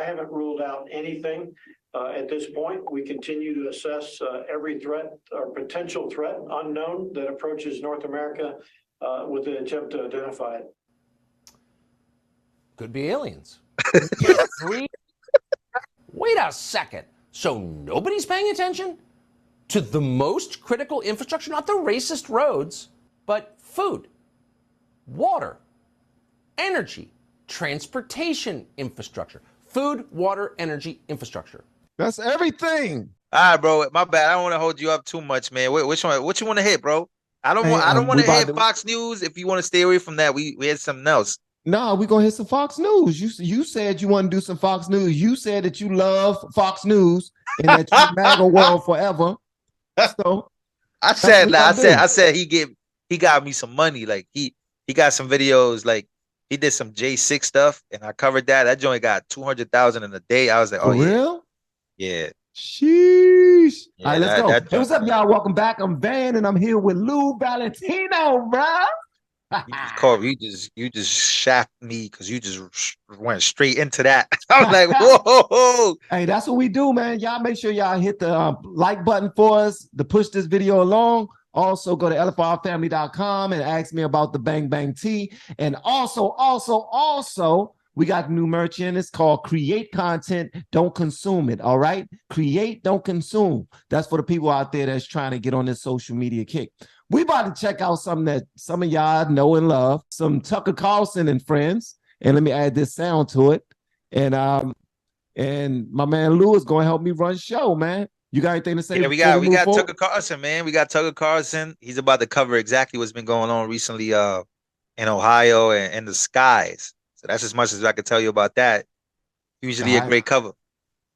I haven't ruled out anything at this point. We continue to assess every threat or potential threat unknown that approaches North America with an attempt to identify it. Could be aliens. Wait a second. So nobody's paying attention to the most critical infrastructure, not the racist roads, but food, water, energy, transportation infrastructure. Food, water, energy, infrastructure. That's everything. All right, bro. My bad. I don't want to hold you up too much, man. Which one? What you want to hit, bro? I don't want to hit Fox News. If you want to stay away from that, we had something else. No, we're gonna hit some Fox News. You said you want to do some Fox News. You said that you love Fox News and that you MAGA world forever. So I said he got me some money. Like he got some videos. Like he did some J6 stuff, and I covered that. That joint got 200,000 in a day. I was like, oh, for real? Yeah. Sheesh. Yeah, all right, let's go. Hey, what's up, y'all? Welcome back. I'm Van, and I'm here with Lou Valentino, bro. You just shaft me because you just went straight into that. I was like, whoa. Hey, that's what we do, man. Y'all make sure y'all hit the like button for us to push this video along. Also, go to LFRFamily.com and ask me about the Bang Bang Tea. And also, we got new merch in. It's called Create Content, Don't Consume It, all right? Create, don't consume. That's for the people out there that's trying to get on this social media kick. We about to check out something that some of y'all know and love, some Tucker Carlson and friends. And let me add this sound to it. And my man Lou is going to help me run show, man. You got anything to say? Yeah, we got Tucker Carlson, man. We got Tucker Carlson. He's about to cover exactly what's been going on recently in Ohio and the skies. So that's as much as I can tell you about that. Usually a great cover.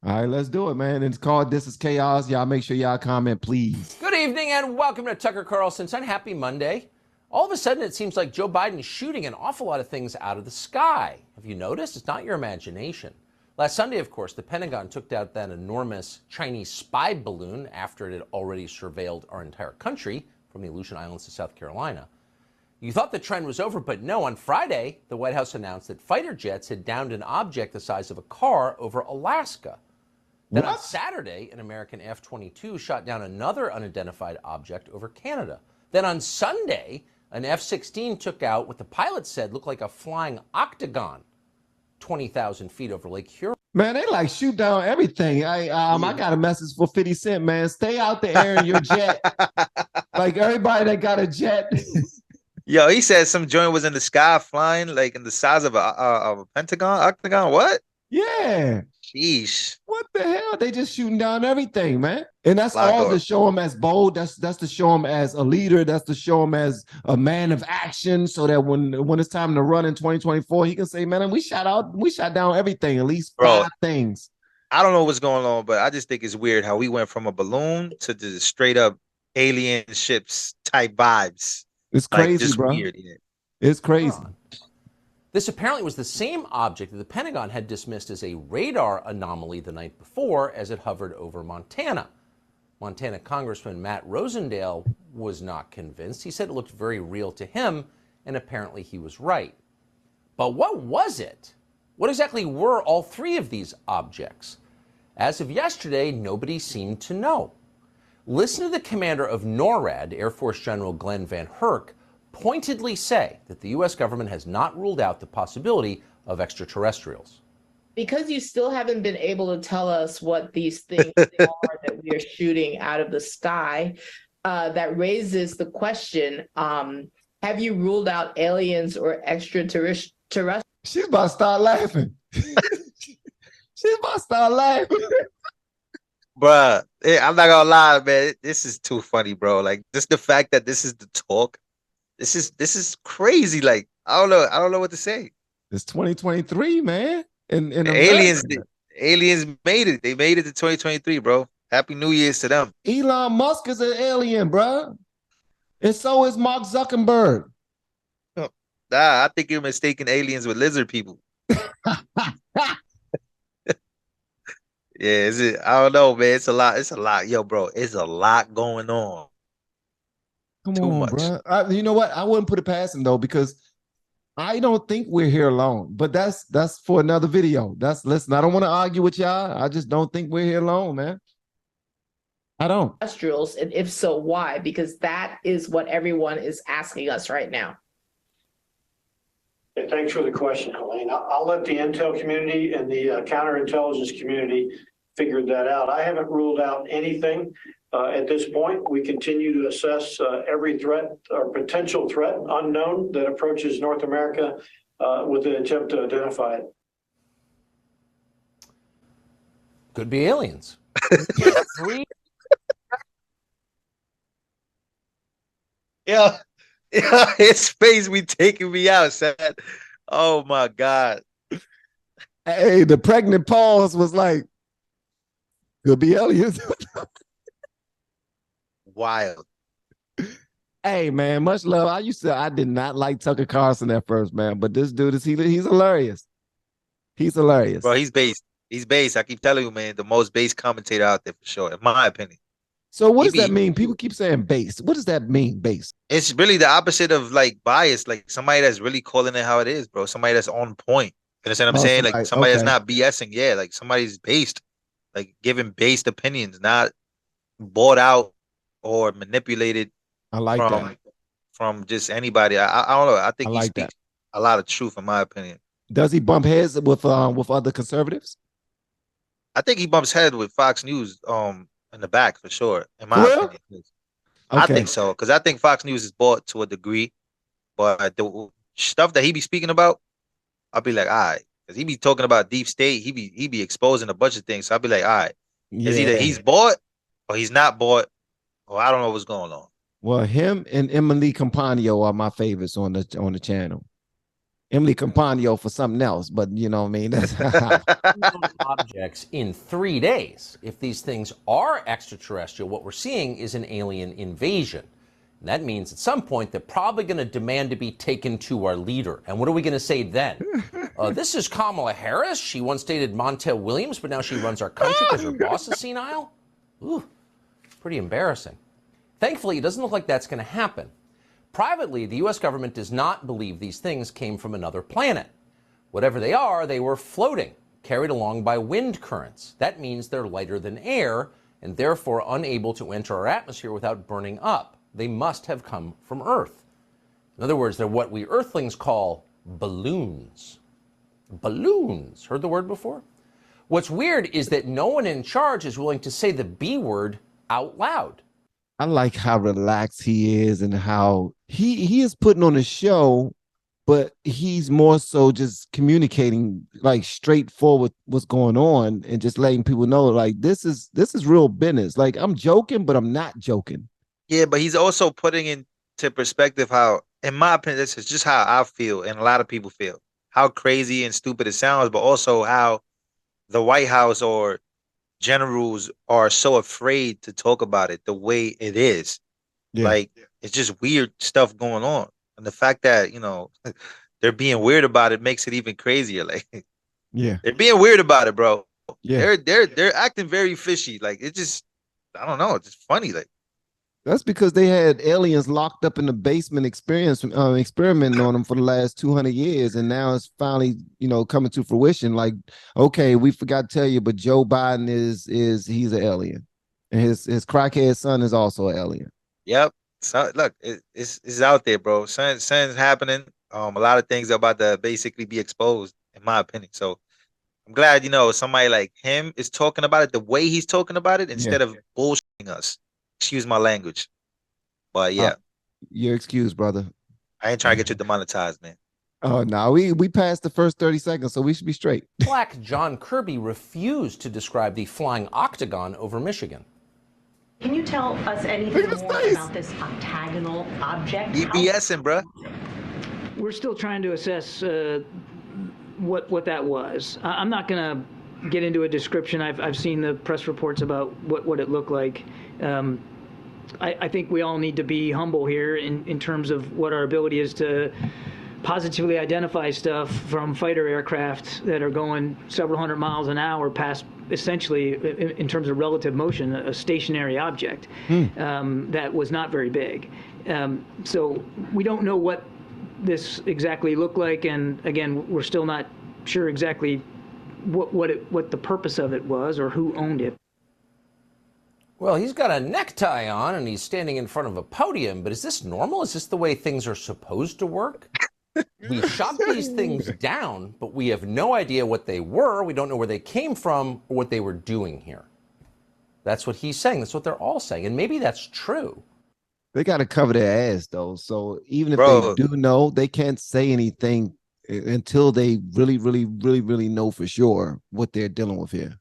All right, let's do it, man. It's called This Is Chaos. Y'all make sure y'all comment, please. Good evening and welcome to Tucker Carlson's on Happy Monday. All of a sudden, it seems like Joe Biden's shooting an awful lot of things out of the sky. Have you noticed? It's not your imagination. Last Sunday, of course, the Pentagon took out that enormous Chinese spy balloon after it had already surveilled our entire country from the Aleutian Islands to South Carolina. You thought the trend was over, but no. On Friday, the White House announced that fighter jets had downed an object the size of a car over Alaska. Then on Saturday, an American F-22 shot down another unidentified object over Canada. Then on Sunday, an F-16 took out what the pilot said looked like a flying octagon 20,000 feet over Lake Huron. Man, they like shoot down everything. I got a message for 50 Cent, man. Stay out the air in your jet. Like everybody that got a jet. Yo, he said some joint was in the sky flying like in the size of a pentagon, octagon. What? Yeah. Sheesh. What the hell? They just shooting down everything, man. And that's all to show him as bold. That's to show him as a leader. That's to show him as a man of action, so that when it's time to run in 2024, he can say, "Man, we shot down everything, at least 5 things." I don't know what's going on, but I just think it's weird how we went from a balloon to the straight up alien ships type vibes. It's crazy, bro. Weird, yeah. It's crazy. This apparently was the same object that the Pentagon had dismissed as a radar anomaly the night before as it hovered over Montana. Montana Congressman Matt Rosendale was not convinced. He said it looked very real to him, and apparently he was right. But what was it? What exactly were all 3 of these objects? As of yesterday, nobody seemed to know. Listen to the commander of NORAD, Air Force General Glenn Van Herk, pointedly say that the U.S. government has not ruled out the possibility of extraterrestrials. Because you still haven't been able to tell us what these things are that we are shooting out of the sky, that raises the question, have you ruled out aliens or extraterrestrials? She's about to start laughing. She's about to start laughing. Bruh, I'm not gonna lie, man. This is too funny, bro. Like, just the fact that this is the talk. This is crazy. Like, I don't know what to say. It's 2023, man. And aliens made it. They made it to 2023, bro. Happy New Year's to them. Elon Musk is an alien, bro. And so is Mark Zuckerberg. Nah, I think you're mistaking aliens with lizard people. Yeah, is it? I don't know, man. It's a lot. Yo, bro, it's a lot going on. Come on, bro. You know what? I wouldn't put it past him, though, because I don't think we're here alone, but that's for another video. Listen, I don't want to argue with y'all. I just don't think we're here alone, man. I don't. Industrials, and if so, why? Because that is what everyone is asking us right now. Hey, thanks for the question, Helene. I'll let the intel community and the counterintelligence community figure that out. I haven't ruled out anything at this point. We continue to assess every threat or potential threat unknown that approaches North America with an attempt to identify it. Could be aliens. Yeah, yeah, his face be taking me out, son. Oh my God. Hey, the pregnant pause was like, could be aliens. Wild. Hey, man, much love. I did not like Tucker Carlson at first, man, but this dude he's hilarious. He's hilarious. Bro, he's based. He's based. I keep telling you, man, the most based commentator out there for sure, in my opinion. So what does that mean? People keep saying based. What does that mean, based? It's really the opposite of like bias, like somebody that's really calling it how it is, bro. Somebody that's on point. You understand what I'm saying? Like somebody that's not BSing. Yeah, like somebody's based, like giving based opinions, not bought out or manipulated. I like that. From just anybody. I don't know. I think he speaks a lot of truth, in my opinion. Does he bump heads with other conservatives? I think he bumps head with Fox News in the back for sure, in my opinion. Okay. I think so, because I think Fox News is bought to a degree, but the stuff that he be speaking about, I'll be like, all right, because he be talking about deep state, he be exposing a bunch of things. So I'll be like, all right, is either he's bought or he's not bought, or I don't know what's going on. Well, him and Emily Compagno are my favorites on the channel. Emily Compagno for something else, but you know what I mean? That's objects in 3 days. If these things are extraterrestrial, what we're seeing is an alien invasion. And that means at some point they're probably going to demand to be taken to our leader. And what are we going to say then? This is Kamala Harris. She once dated Montel Williams, but now she runs our country because her boss is senile? Ooh, pretty embarrassing. Thankfully, it doesn't look like that's going to happen. Privately, the U.S. government does not believe these things came from another planet. Whatever they are, they were floating, carried along by wind currents. That means they're lighter than air and therefore unable to enter our atmosphere without burning up. They must have come from Earth. In other words, they're what we Earthlings call balloons. Balloons. Heard the word before? What's weird is that no one in charge is willing to say the B word out loud. I like how relaxed he is and how he is putting on a show, but he's more so just communicating like straightforward what's going on and just letting people know like this is real business. Like I'm joking, but I'm not joking. Yeah, but he's also putting into perspective how, in my opinion, this is just how I feel and a lot of people feel, how crazy and stupid it sounds, but also how the White House or generals are so afraid to talk about it the way it is. Yeah. Like it's just weird stuff going on, and the fact that they're being weird about it makes it even crazier. Like, yeah, they're being weird about it, bro. Yeah, they're acting very fishy. Like it just, I don't know, it's just funny. Like that's because they had aliens locked up in the basement experimenting on them for the last 200 years. And now it's finally, coming to fruition. Like, okay, we forgot to tell you, but Joe Biden he's an alien. And his crackhead son is also an alien. Yep. So look, it's out there, bro. Something's happening. A lot of things are about to basically be exposed, in my opinion. So I'm glad, somebody like him is talking about it the way he's talking about it instead of bullshitting us. Excuse my language, but yeah, you're excused, brother. I ain't trying to get you demonetized, man. Oh no, we passed the first 30 seconds, so we should be straight. Black John Kirby refused to describe the flying octagon over Michigan. Can you tell us anything more about this octagonal object? BBSing, bro. We're still trying to assess what that was. I'm not gonna get into a description. I've seen the press reports about what it looked like. I think we all need to be humble here in terms of what our ability is to positively identify stuff from fighter aircraft that are going several hundred miles an hour past, essentially, in terms of relative motion, a stationary object that was not very big. So we don't know what this exactly look like? And again, we're still not sure exactly what the purpose of it was or who owned it. Well, he's got a necktie on and he's standing in front of a podium, but is this normal? Is this the way things are supposed to work? We shot these things down, but we have no idea what they were. We don't know where they came from or what they were doing here. That's what he's saying. That's what they're all saying. And maybe that's true. They got to cover their ass, though. So even if Bro. they do know, they can't say anything until they really know for sure what they're dealing with here.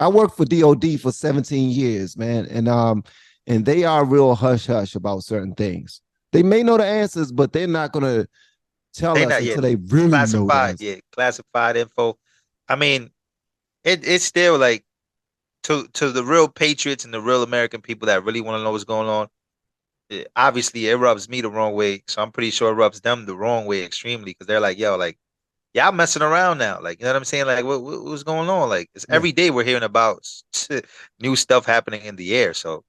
I worked for DOD for 17 years, man. And they are real hush-hush about certain things. They may know the answers, but they're not going to tell us until they really know the answers. Yeah, classified info. I mean, it's still like, to the real patriots and the real American people that really want to know what's going on, obviously it rubs me the wrong way. So I'm pretty sure it rubs them the wrong way extremely, because they're like, yo, like, y'all messing around now. Like, you know what I'm saying? Like, what's going on? Like, it's every day we're hearing about new stuff happening in the air. So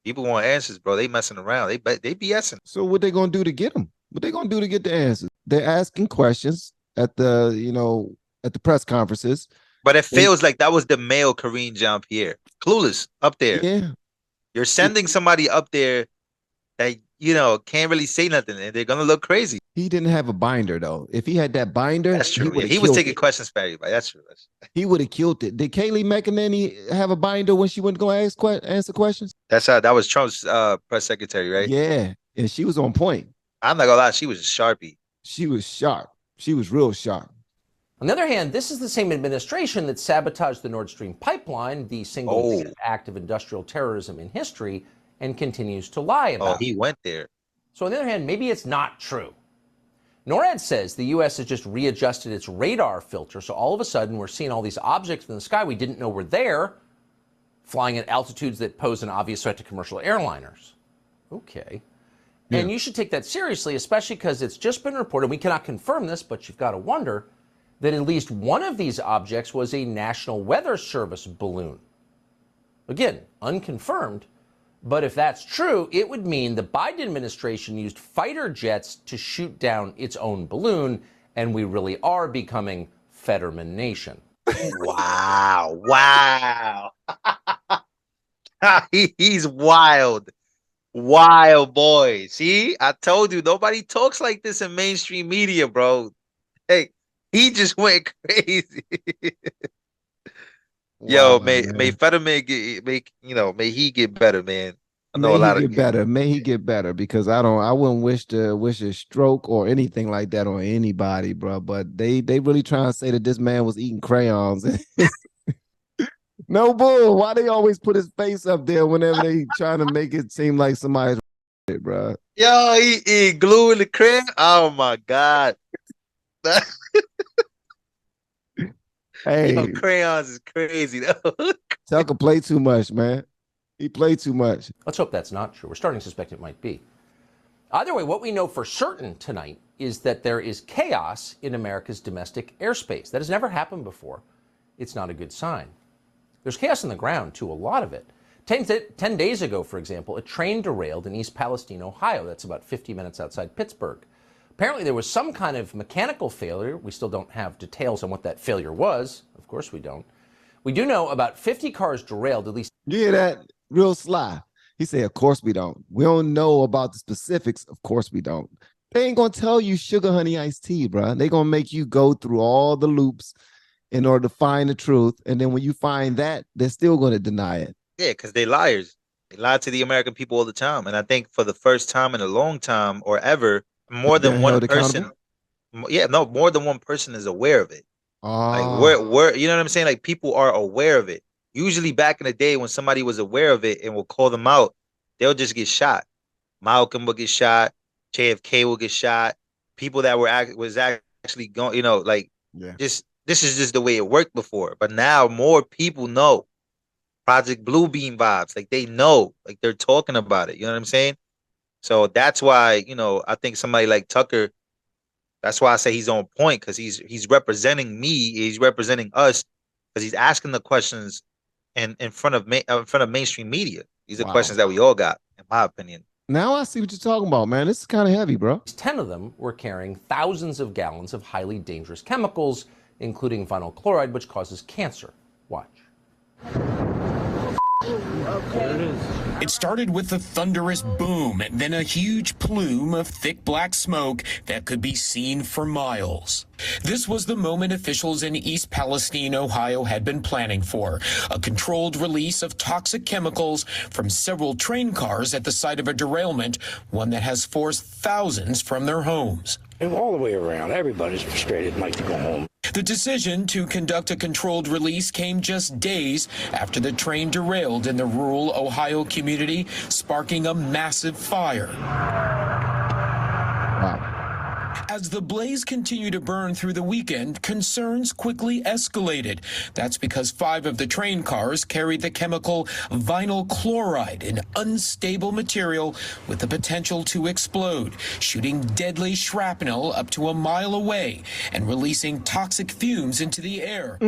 people want answers, bro. They messing around. They BSing. So what they going to do to get them? What they going to do to get the answers? They're asking questions at the, at the press conferences. But it feels like that was the male Karine Jean-Pierre. Clueless up there. Yeah. You're sending somebody up there that, can't really say nothing, and they're going to look crazy. He didn't have a binder, though. If he had that binder, that's true. He was taking questions for everybody. That's true. He would have killed it. Did Kayleigh McEnany have a binder when she went to go answer questions? That was Trump's press secretary, right? Yeah. And she was on point. I'm not going to lie. She was a Sharpie. She was sharp. She was real sharp. On the other hand, this is the same administration that sabotaged the Nord Stream pipeline, the single biggest act of industrial terrorism in history, and continues to lie about it. He went there. So on the other hand, maybe it's not true. NORAD says the U.S. has just readjusted its radar filter, so all of a sudden we're seeing all these objects in the sky we didn't know were there, flying at altitudes that pose an obvious threat to commercial airliners. Okay. Yeah. And you should take that seriously, especially because it's just been reported, we cannot confirm this, but you've got to wonder, that at least one of these objects was a National Weather Service balloon. Again, unconfirmed, but if that's true, it would mean the Biden administration used fighter jets to shoot down its own balloon, and we really are becoming Fetterman Nation. Wow. He's wild. Wild boy. See, I told you, nobody talks like this in mainstream media, bro. Hey, he just went crazy. Yo, may Fetterman may he get better, man. I know May he get better, because I wouldn't wish a stroke or anything like that on anybody, bro. But they really trying to say that this man was eating crayons. No bull. Why they always put his face up there whenever they trying to make it seem like somebody's bro? Yo, he glue in the crayon. Oh my God. Hey, yo, crayons is crazy though. Tucker play too much, man. He played too much. Let's hope that's not true. We're starting to suspect it might be. Either way, what we know for certain tonight is that there is chaos in America's domestic airspace. That has never happened before. It's not a good sign. There's chaos on the ground, too, a lot of it. 10 days ago, for example, a train derailed in East Palestine, Ohio. That's about 50 minutes outside Pittsburgh. Apparently, there was some kind of mechanical failure. We still don't have details on what that failure was. Of course we don't. We do know about 50 cars derailed, at least. You hear that? Real sly. He said, of course we don't. We don't know about the specifics. Of course we don't. They ain't going to tell you sugar, honey, iced tea, bro. They're going to make you go through all the loops in order to find the truth. And then when you find that, they're still going to deny it. Yeah, because they liars. They lie to the American people all the time. And I think for the first time in a long time or ever, more than one person. Yeah, no, more than one person is aware of it. Like we're you know what I'm saying? Like people are aware of it. Usually back in the day when somebody was aware of it and will call them out, they'll just get shot. Malcolm will get shot. JFK will get shot. People that was actually going, this is just the way it worked before. But now more people know. Project Bluebeam vibes. Like they know, like they're talking about it. You know what I'm saying? So that's why, I think somebody like Tucker, that's why I say he's on point, because he's representing me, he's representing us, because he's asking the questions in front of mainstream media. These are questions that we all got, in my opinion. Now I see what you're talking about, man. This is kind of heavy, bro. 10 of them were carrying thousands of gallons of highly dangerous chemicals, including vinyl chloride, which causes cancer. Watch. It started with a thunderous boom and then a huge plume of thick black smoke that could be seen for miles. This was the moment officials in East Palestine, Ohio had been planning for, a controlled release of toxic chemicals from several train cars at the site of a derailment, one that has forced thousands from their homes. And all the way around, everybody's frustrated and like to go home. The decision to conduct a controlled release came just days after the train derailed in the rural Ohio community, sparking a massive fire. Wow. As the blaze continued to burn through the weekend, concerns quickly escalated. That's because 5 of the train cars carried the chemical vinyl chloride, an unstable material with the potential to explode, shooting deadly shrapnel up to a mile away and releasing toxic fumes into the air.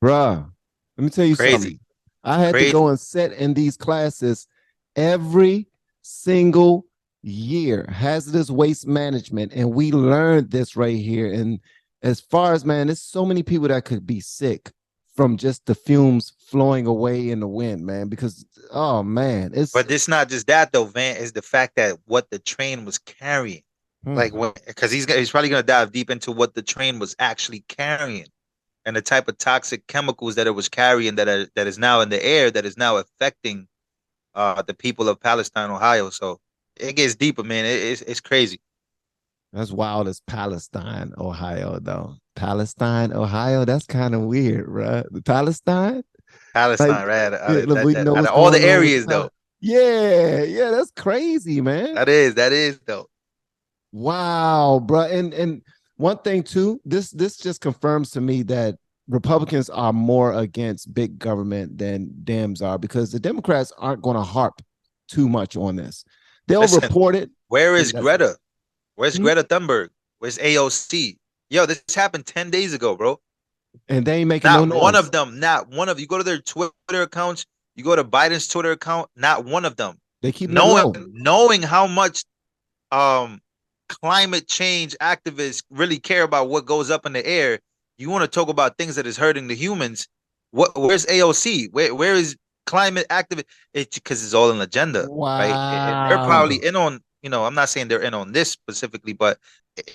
Bruh, let me tell you something. I had to go and sit in these classes every single year, hazardous waste management, and we learned this right here. And as far as, man, there's so many people that could be sick from just the fumes flowing away in the wind, man, because oh man, but it's not just that though, Van. It's the fact that what the train was carrying, like, because he's probably gonna dive deep into what the train was actually carrying and the type of toxic chemicals that it was carrying that is now in the air, that is now affecting the people of Palestine, Ohio. So it gets deeper, man. It's crazy. That's wild as Palestine, Ohio, though. Palestine, Ohio, that's kind of weird, right? Palestine, like, right? Out of all the areas, though. Yeah, that's crazy, man. That is though. Wow, bro. And one thing too, this just confirms to me that Republicans are more against big government than Dems are, because the Democrats aren't going to harp too much on this. They'll report it. Where is Greta? Where's Greta Thunberg? Where's AOC? Yo, this happened 10 days ago, bro. And they ain't making not no noise. One of them, not one of you go to their Twitter accounts, you go to Biden's Twitter account, not one of them. They keep knowing how much climate change activists really care about what goes up in the air. You want to talk about things that is hurting the humans. Where's AOC? Where is climate activist? It's because it's all an agenda. Wow. Right? And they're probably in on, I'm not saying they're in on this specifically, but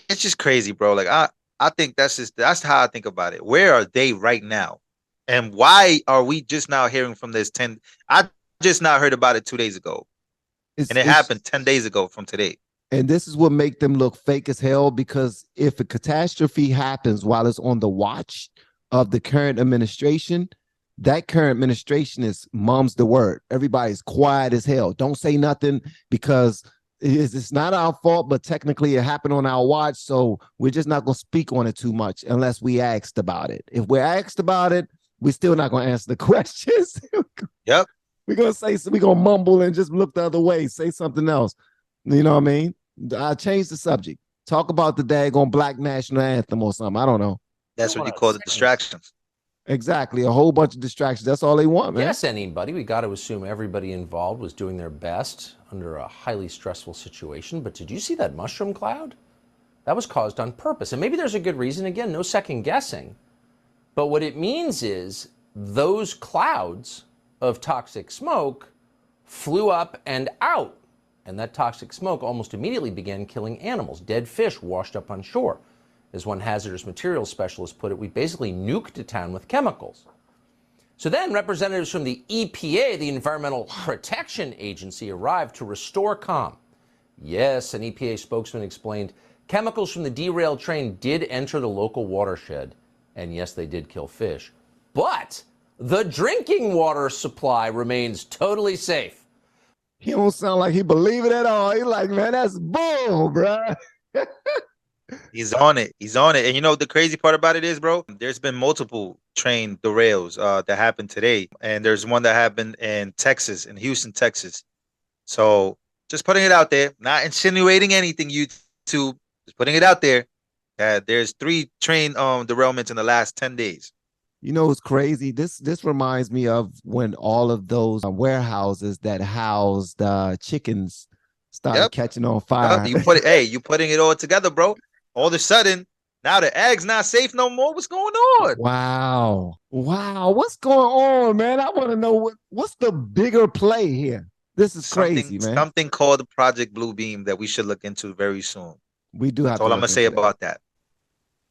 it's just crazy, bro. Like I think that's how I think about it. Where are they right now? And why are we just now hearing from this 10? I just now heard about it 2 days ago. And it happened 10 days ago from today. And this is what make them look fake as hell, because if a catastrophe happens while it's on the watch of the current administration, that current administration is mum's the word. Everybody's quiet as hell. Don't say nothing, because it's not our fault, but technically it happened on our watch. So we're just not going to speak on it too much unless we asked about it. If we're asked about it, we're still not going to answer the questions. Yep. We're going to mumble and just look the other way, say something else. You know what I mean? I changed the subject. Talk about the daggone Black national anthem or something. I don't know. That's what you call the distractions. Exactly. A whole bunch of distractions. That's all they want, man. Yes, anybody. We got to assume everybody involved was doing their best under a highly stressful situation. But did you see that mushroom cloud? That was caused on purpose. And maybe there's a good reason. Again, no second guessing. But what it means is those clouds of toxic smoke flew up and out. And that toxic smoke almost immediately began killing animals. Dead fish washed up on shore. As one hazardous materials specialist put it, we basically nuked a town with chemicals. So then representatives from the EPA, the Environmental Protection Agency, arrived to restore calm. Yes, an EPA spokesman explained chemicals from the derailed train did enter the local watershed. And yes, they did kill fish. But the drinking water supply remains totally safe. He don't sound like he believe it at all. He's like, man, that's bull, bro. He's on it. And the crazy part about it is, bro, there's been multiple train derails that happened today. And there's one that happened in Texas, in Houston, Texas. So just putting it out there, not insinuating anything, YouTube, just putting it out there that there's 3 train derailments in the last 10 days. You know, it's crazy. This reminds me of when all of those warehouses that housed chickens started Yep. catching on fire. You put it. Hey, you putting it all together, bro. All of a sudden, now the eggs not safe no more. What's going on? Wow. Wow. What's going on, man? I want to know what's the bigger play here. This is crazy, man. Something called the Project Blue Beam that we should look into very soon. We do have That's all I'm gonna say about that.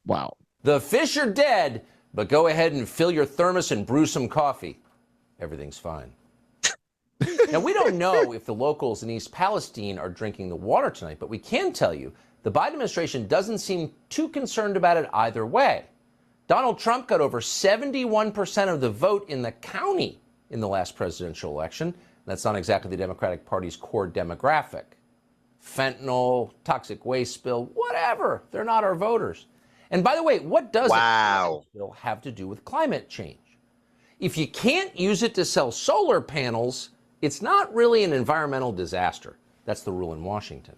Wow. The fish are dead, but go ahead and fill your thermos and brew some coffee. Everything's fine. Now, we don't know if the locals in East Palestine are drinking the water tonight, but we can tell you the Biden administration doesn't seem too concerned about it either way. Donald Trump got over 71% of the vote in the county in the last presidential election. That's not exactly the Democratic Party's core demographic. Fentanyl, toxic waste spill, whatever. They're not our voters. And by the way, what does a bill have to do with climate change? If you can't use it to sell solar panels, it's not really an environmental disaster. That's the rule in Washington.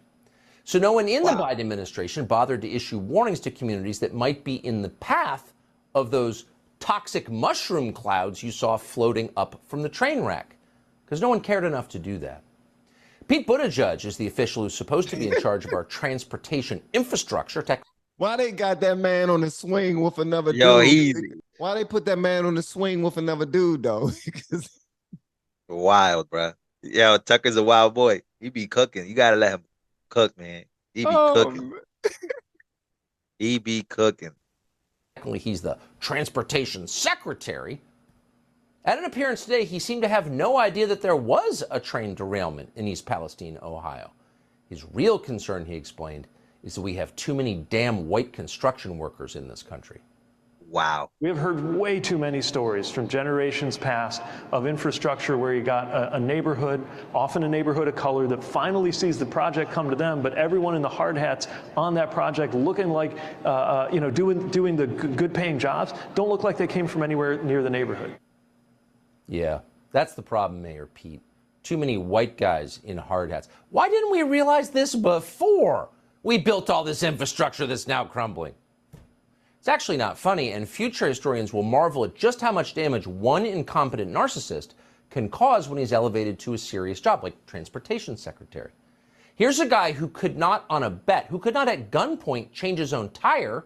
So no one in the Biden administration bothered to issue warnings to communities that might be in the path of those toxic mushroom clouds you saw floating up from the train wreck, because no one cared enough to do that. Pete Buttigieg is the official who's supposed to be in charge of our transportation infrastructure. Why they got that man on the swing with another dude? Easy. Why they put that man on the swing with another dude, though? Wild, bro. Yo, Tucker's a wild boy. He be cooking. You gotta let him cook, man. He be cooking. He be cooking. He's the transportation secretary. At an appearance today, he seemed to have no idea that there was a train derailment in East Palestine, Ohio. His real concern, he explained, is that we have too many damn white construction workers in this country. Wow. We have heard way too many stories from generations past of infrastructure where you got a neighborhood, often a neighborhood of color, that finally sees the project come to them, but everyone in the hard hats on that project looking like, doing the good paying jobs, don't look like they came from anywhere near the neighborhood. Yeah, that's the problem, Mayor Pete. Too many white guys in hard hats. Why didn't we realize this before we built all this infrastructure that's now crumbling? It's actually not funny, and future historians will marvel at just how much damage one incompetent narcissist can cause when he's elevated to a serious job, like transportation secretary. Here's a guy who could not, on a bet, who could not at gunpoint change his own tire,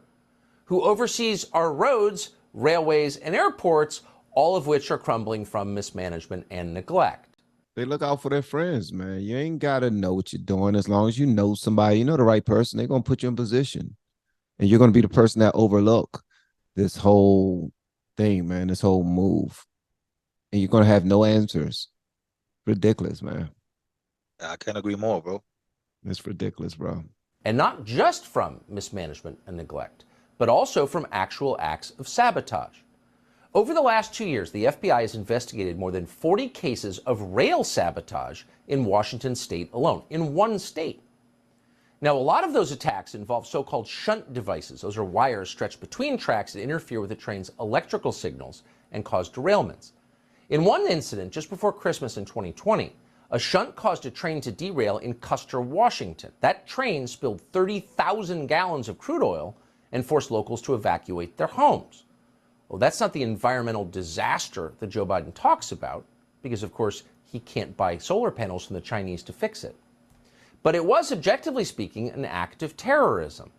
who oversees our roads, railways, and airports, all of which are crumbling from mismanagement and neglect. They look out for their friends, man. You ain't got to know what you're doing. As long as you know somebody, you know the right person, they're going to put you in position. And you're going to be the person that overlook this whole thing, man, this whole move. And you're going to have no answers. Ridiculous, man. I can't agree more, bro. It's ridiculous, bro. And not just from mismanagement and neglect, but also from actual acts of sabotage. Over the last 2 years, the FBI has investigated more than 40 cases of rail sabotage in Washington state alone, in one state. Now, a lot of those attacks involve so-called shunt devices. Those are wires stretched between tracks that interfere with the train's electrical signals and cause derailments. In one incident, just before Christmas in 2020, a shunt caused a train to derail in Custer, Washington. That train spilled 30,000 gallons of crude oil and forced locals to evacuate their homes. Well, that's not the environmental disaster that Joe Biden talks about, because, of course, he can't buy solar panels from the Chinese to fix it. But it was, objectively speaking, an act of terrorism.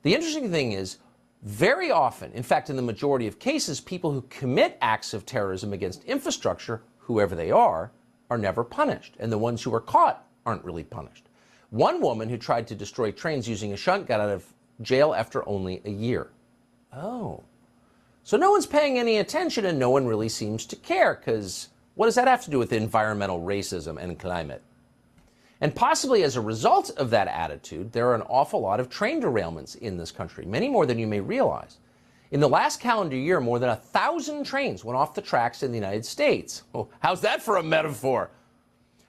The interesting thing is, very often, in fact, in the majority of cases, people who commit acts of terrorism against infrastructure, whoever they are never punished. And the ones who are caught aren't really punished. One woman who tried to destroy trains using a shunt got out of jail after only a year. Oh. So no one's paying any attention and no one really seems to care, because what does that have to do with environmental racism and climate? And possibly as a result of that attitude, there are an awful lot of train derailments in this country, many more than you may realize. In the last calendar year, more than 1,000 trains went off the tracks in the United States. Oh, how's that for a metaphor?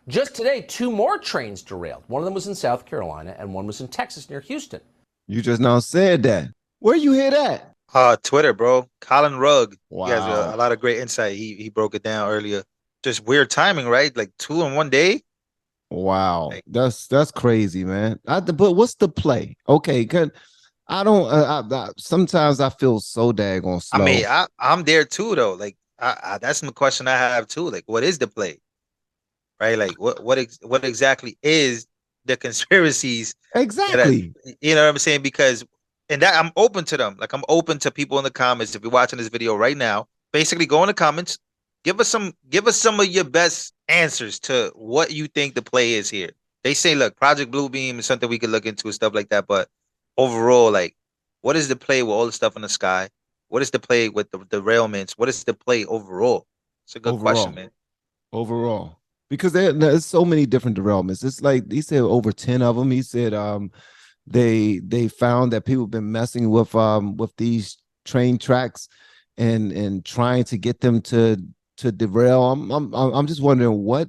Just today, 2 more trains derailed. One of them was in South Carolina and one was in Texas near Houston. You just now said that. Where you hear that? Twitter, bro. Colin Rugg. Wow. He has a lot of great insight. He broke it down earlier. Just weird timing, right? Like 2 in one day. Wow, that's crazy, man. But what's the play? Okay, I don't. Sometimes I feel so daggone slow. I mean, I'm there too though. Like, that's the question I have too. Like, what is the play? Right? Like, what exactly is the conspiracies? Exactly. You know what I'm saying? Because and that I'm open to them. Like, I'm open to people in the comments. If you're watching this video right now, basically go in the comments, give us some of your best answers to what you think the play is here. They say, look, Project Bluebeam is something we could look into and stuff like that. But overall, like, what is the play with all the stuff in the sky? What is the play with the derailments? What is the play overall? It's a good question, man. Overall, because there's so many different derailments. It's like he said over 10 of them. He said they found that people have been messing with these train tracks and trying to get them to derail. I'm just wondering what.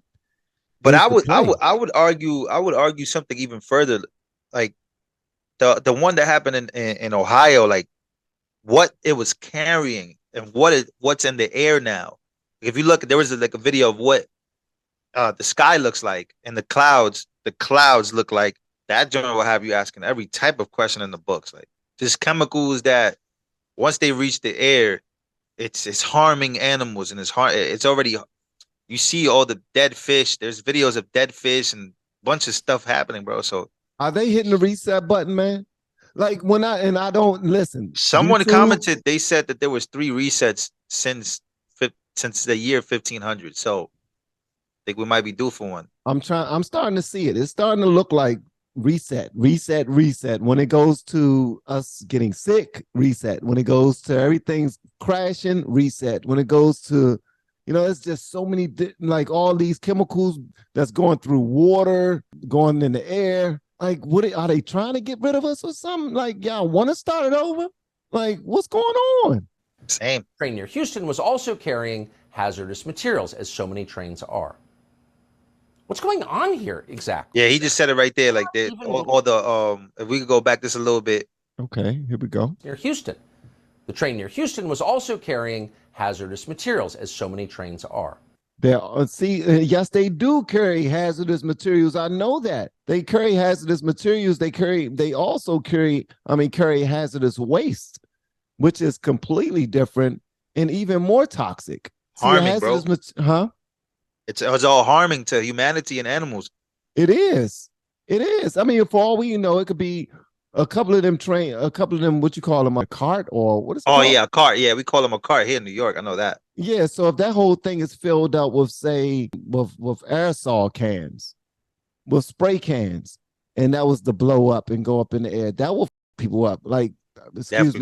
But I would argue something even further, like the one that happened in Ohio, like what it was carrying and what's in the air now. If you look, there was like a video of what the sky looks like and the clouds look like. That journal will have you asking every type of question in the books, like just chemicals that once they reach the air, it's harming animals and it's already, you see all the dead fish. There's videos of dead fish and bunch of stuff happening, bro. So are they hitting the reset button, man? Like when I don't listen. Someone YouTube, commented, they said that there was 3 resets since the year 1500. So I think we might be due for one. I'm starting to see it. It's starting to look like reset. When it goes to us getting sick, reset. When it goes to everything's crashing, reset. When it goes to, it's just so many, like all these chemicals that's going through water, going in the air. Like, what are they trying to get rid of us or something? Like, y'all want to start it over? Like, what's going on? Same. Train near Houston was also carrying hazardous materials, as so many trains are. What's going on here exactly? Yeah, he just said it right there. Like all the if we could go back just a little bit. Okay, here we go. Near Houston. The train near Houston was also carrying hazardous materials, as so many trains are. Yes, they do carry hazardous materials. I know that. They carry hazardous materials. They also carry hazardous waste, which is completely different and even more toxic. Harming, bro. Huh? It's all harming to humanity and animals. It is. I mean, for all we know, it could be a couple of them, what you call them, a cart or what is it called? Yeah, a cart. Yeah, we call them a cart here in New York. I know that. Yeah, so if that whole thing is filled up with, say, with aerosol cans, with spray cans, and that was to blow up and go up in the air, that will f people up. Like, excuse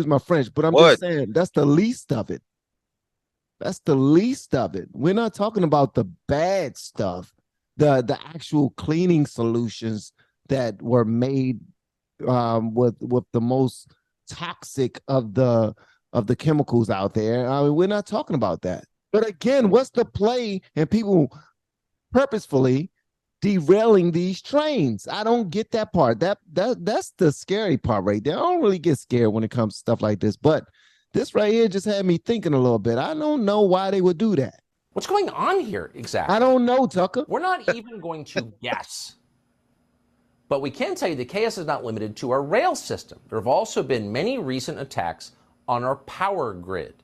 my French, but I'm just saying that's the least of it. That's the least of it. We're not talking about the bad stuff, the actual cleaning solutions that were made with the most toxic of the chemicals out there. I mean, we're not talking about that. But again, what's the play in people purposefully derailing these trains? I don't get that part. That's the scary part right there. I don't really get scared when it comes to stuff like this, but this right here just had me thinking a little bit. I don't know why they would do that. What's going on here exactly? I don't know, Tucker. We're not even going to guess. But we can tell you the chaos is not limited to our rail system. There have also been many recent attacks on our power grid.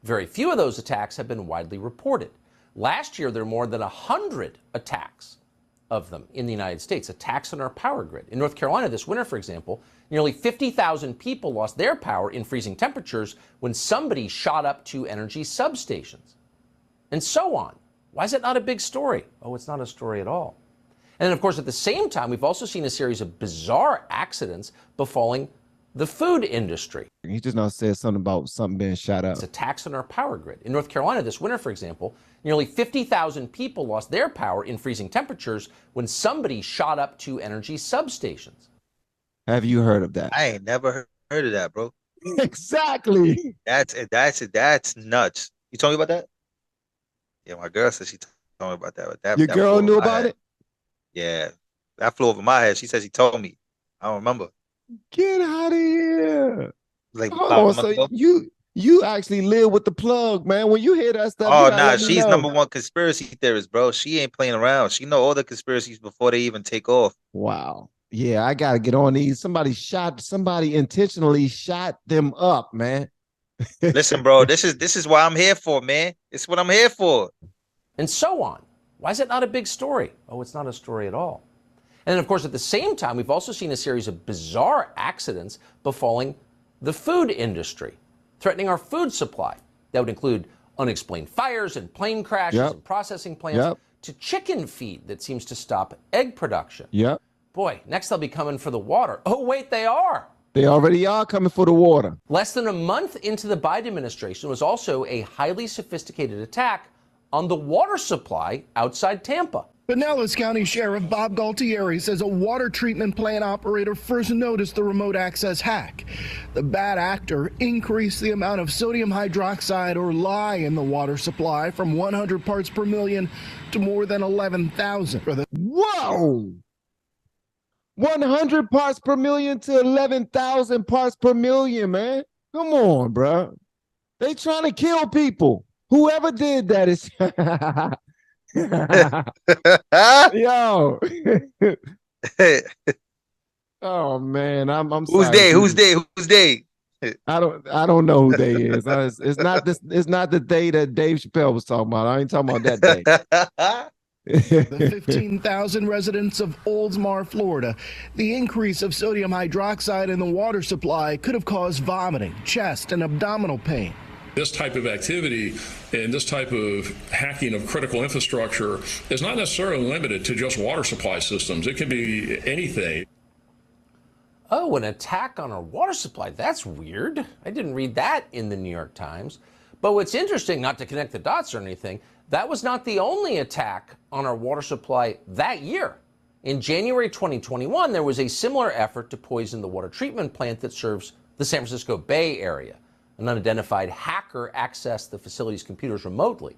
Very few of those attacks have been widely reported. Last year, there were more than 100 attacks of them in the United States, attacks on our power grid. In North Carolina this winter, for example, nearly 50,000 people lost their power in freezing temperatures when somebody shot up 2 energy substations. And so on. Why is it not a big story? Oh, it's not a story at all. And then, of course, at the same time, we've also seen a series of bizarre accidents befalling the food industry. He just now said something about something being shot up. It's attacks on our power grid. In North Carolina this winter, for example, nearly 50,000 people lost their power in freezing temperatures when somebody shot up 2 energy substations. Have you heard of that? I ain't never heard of that, bro. Exactly. That's nuts. You told me about that? Yeah, my girl said she told me about that. But Your girl knew about it? Yeah, that flew over my head. She said she told me. I don't remember. Get out of here! Like, so you actually live with the plug, man. When you hear that stuff, oh nah, she's #1 conspiracy theorist, bro. She ain't playing around. She know all the conspiracies before they even take off. Wow. Yeah, I gotta get on these. Somebody intentionally shot them up, man. Listen, bro, this is what I'm here for, man. It's what I'm here for. And so on. Why is it not a big story? Oh, it's not a story at all. And then, of course, at the same time, we've also seen a series of bizarre accidents befalling the food industry, threatening our food supply. That would include unexplained fires and plane crashes and processing plants to chicken feed that seems to stop egg production. Yep. Boy, next they'll be coming for the water. Oh, wait, they are. They already are coming for the water. Less than a month into the Biden administration was also a highly sophisticated attack on the water supply outside Tampa. Pinellas County Sheriff Bob Galtieri says a water treatment plant operator first noticed the remote access hack. The bad actor increased the amount of sodium hydroxide, or lye, in the water supply from 100 parts per million to more than 11,000. Whoa! 100 parts per million to 11,000 parts per million, man. Come on, bro. They trying to kill people. Whoever did that is... Yo. Oh man, I'm Who's sorry. they? Who's they? Who's they? I don't know who they is. It's not the day that Dave Chappelle was talking about. I ain't talking about that day. The 15,000 residents of Oldsmar, Florida. The increase of sodium hydroxide in the water supply could have caused vomiting, chest, and abdominal pain. This type of activity and this type of hacking of critical infrastructure is not necessarily limited to just water supply systems. It can be anything. Oh, an attack on our water supply. That's weird. I didn't read that in the New York Times. But what's interesting, not to connect the dots or anything, that was not the only attack on our water supply that year. In January 2021, there was a similar effort to poison the water treatment plant that serves the San Francisco Bay Area. An unidentified hacker accessed the facility's computers remotely.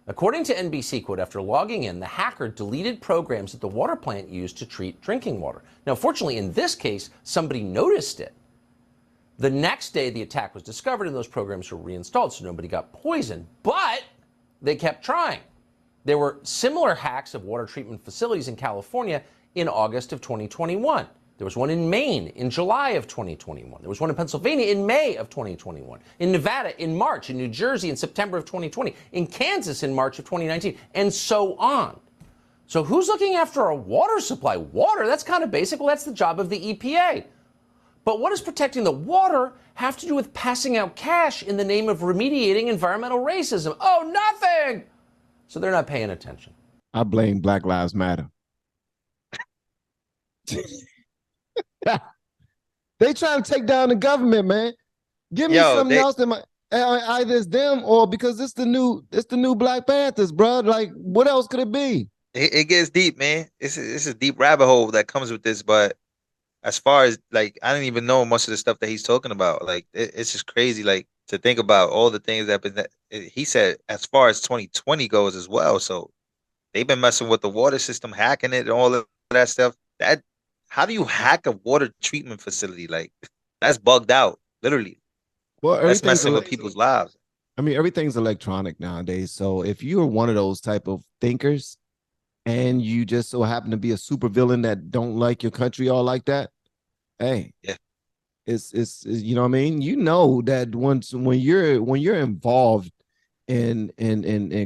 According to NBC, quote, after logging in, the hacker deleted programs that the water plant used to treat drinking water. Now, fortunately, in this case, somebody noticed it. The next day, the attack was discovered and those programs were reinstalled, so nobody got poisoned. But they kept trying. There were similar hacks of water treatment facilities in California in August of 2021. There was one in Maine in July of 2021. There was one in Pennsylvania in May of 2021. In Nevada in March. In New Jersey in September of 2020. In Kansas in March of 2019. And so on. So who's looking after our water supply? Water, that's kind of basic. Well, that's the job of the EPA. But what does protecting the water have to do with passing out cash in the name of remediating environmental racism? Oh, nothing! So they're not paying attention. I blame Black Lives Matter. They trying to take down the government, man. Give me something else that either it's them or because it's the new Black Panthers, bro. Like, what else could it be? It gets deep, man. It's a deep rabbit hole that comes with this. But as far as like, I didn't even know most of the stuff that he's talking about. Like, it's just crazy, like to think about all the things that he said as far as 2020 goes as well. So they've been messing with the water system, hacking it, and all of that stuff. How do you hack a water treatment facility? Like, that's bugged out, literally. Well, that's messing with people's lives. I mean, everything's electronic nowadays. So if you're one of those type of thinkers and you just so happen to be a supervillain that don't like your country all like that, hey, yeah, it's you know what I mean? You know that when you're involved in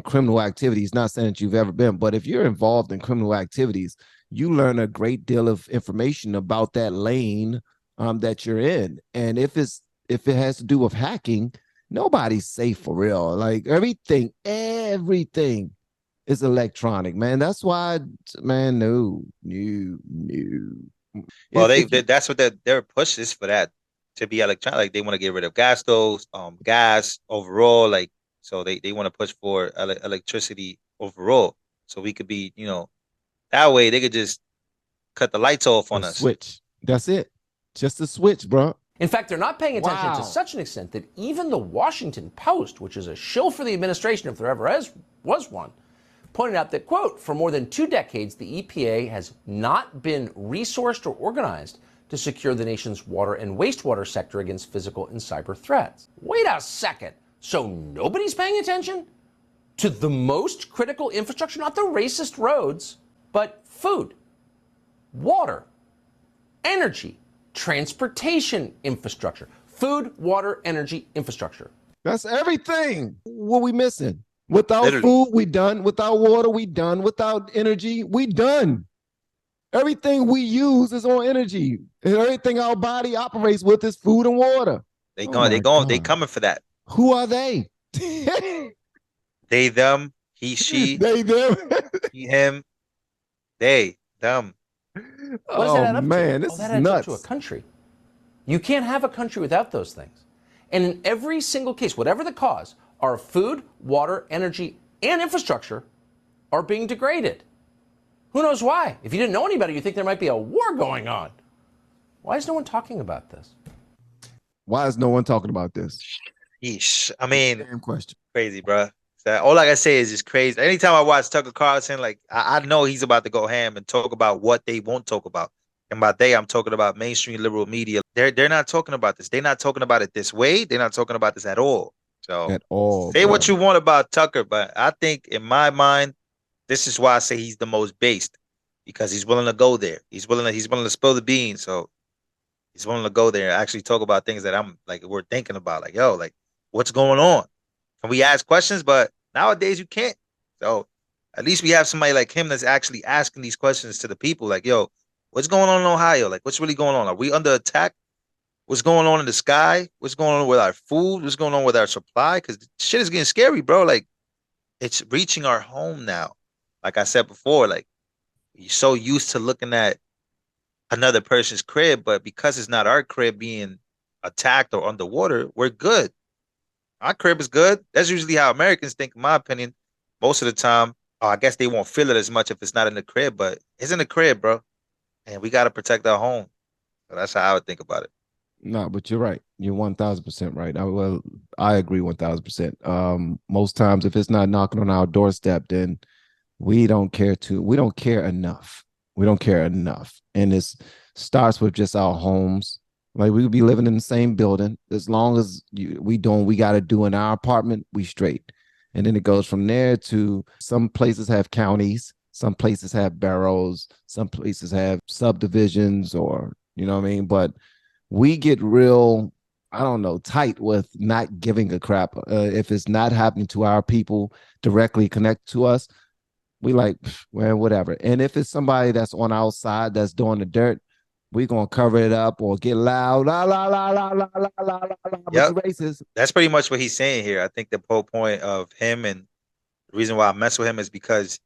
criminal activities, not saying that you've ever been, but if you're involved in criminal activities, you learn a great deal of information about that lane that you're in. And if it has to do with hacking, nobody's safe for real. Like everything is electronic, man. That's why, man, no. Well, that's what their push is for that, to be electronic. Like they want to get rid of gas stoves, gas overall. Like, so they want to push for electricity overall. So we could be, that way they could just cut the lights off on us. Switch. That's it. Just a switch, bro. In fact, they're not paying attention to such an extent that even the Washington Post, which is a shill for the administration if there ever was one, pointed out that, quote, for more than 2 decades, the EPA has not been resourced or organized to secure the nation's water and wastewater sector against physical and cyber threats. Wait a second. So nobody's paying attention to the most critical infrastructure, not the racist roads, but food, water, energy, transportation infrastructure, food, water, energy infrastructure. That's everything. What we missing? Without Literally. food, we done. Without water, we done. Without energy, we done. Everything we use is on energy. And everything our body operates with is food and water. They Oh going, my they God. coming for that. Who are they? They, them, he, she, They, them. he, him, they, them. What does that add Oh up man, to? this That is adds nuts. up to a country. You can't have a country without those things. And in every single case, whatever the cause, our food, water, energy, and infrastructure are being degraded. Who knows why? If you didn't know any better, you think there might be a war going on. Why is no one talking about this? Why is no one talking about this? Yeesh. I mean, Damn question. crazy, bro. All I can say is just crazy. Anytime I watch Tucker Carlson, like I know he's about to go ham and talk about what they won't talk about. And by they, I'm talking about mainstream liberal media. They're not talking about this. They're not talking about it this way. They're not talking about this at all. So At all. say bro. what you want about Tucker, but I think in my mind, this is why I say he's the most based, because he's willing to go there. He's willing to spill the beans. So he's willing to go there and actually talk about things that I'm like we're thinking about. Like, yo, like what's going on? And we ask questions, but nowadays you can't. So at least we have somebody like him that's actually asking these questions to the people. Like, yo, what's going on in Ohio? Like, what's really going on? Are we under attack? What's going on in the sky? What's going on with our food? What's going on with our supply? Because shit is getting scary, bro. Like, it's reaching our home now. Like I said before, like, you're so used to looking at another person's crib, but because it's not our crib being attacked or underwater, we're good. Our crib is good. That's usually how Americans think, in my opinion. Most of the time, I guess they won't feel it as much if it's not in the crib, but it's in the crib, bro. And we got to protect our home. So that's how I would think about it. No, but you're right. You're 1,000% right. I agree 1,000%. Most times, if it's not knocking on our doorstep, then we don't care enough. We don't care enough. And it starts with just our homes. Like, we could be living in the same building. As long as we doing we got to do in our apartment, we straight. And then it goes from there to some places have counties, some places have boroughs, some places have subdivisions, or, you know what I mean? But we get real, I don't know, tight with not giving a crap. If it's not happening to our people directly connected to us, we like, well, whatever. And if it's somebody that's on our side that's doing the dirt, we're going to cover it up or get loud. La, la, la, la, la, la, la, la, la. Yep. Racist. That's pretty much what he's saying here. I think the whole point of him, and the reason why I mess with him, is because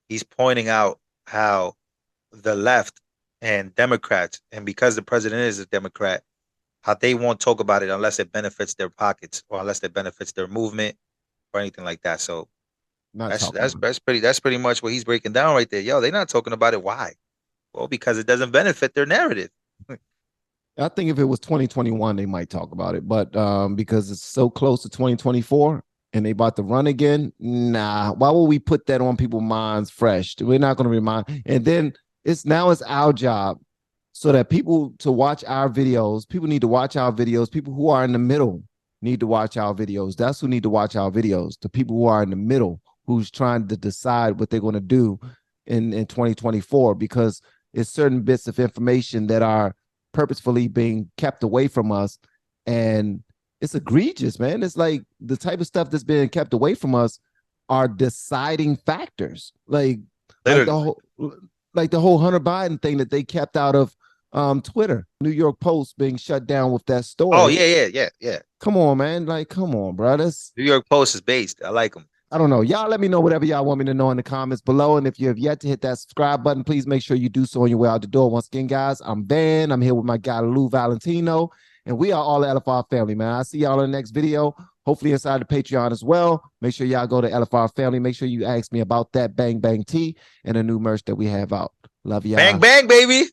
he's pointing out how the left and Democrats, and because the president is a Democrat, how they won't talk about it unless it benefits their pockets or unless it benefits their movement or anything like that. So that's pretty much what he's breaking down right there. Yo, they're not talking about it. Why? Well, because it doesn't benefit their narrative. I think if it was 2021, they might talk about it, but because it's so close to 2024 and they about to run again, nah. Why would we put that on people's minds fresh? We're not going to remind. And then it's our job, so that people to watch our videos. People need to watch our videos. People who are in the middle need to watch our videos. That's who need to watch our videos. The people who are in the middle, who's trying to decide what they're going to do in 2024, because it's certain bits of information that are purposefully being kept away from us, and it's egregious, man. It's like the type of stuff that's being kept away from us are deciding factors, like the whole Hunter Biden thing that they kept out of Twitter. New York Post being shut down with that story. Oh yeah. Come on, man. Like, come on, bro. New York Post is based. I like them. I don't know. Y'all let me know whatever y'all want me to know in the comments below. And if you have yet to hit that subscribe button, please make sure you do so on your way out the door. Once again, guys, I'm Van. I'm here with my guy, Valentino. And we are all the LFR family, man. I'll see y'all in the next video. Hopefully inside the Patreon as well. Make sure y'all go to LFR Family. Make sure you ask me about that Bang Bang Tea and the new merch that we have out. Love y'all. Bang, bang, baby.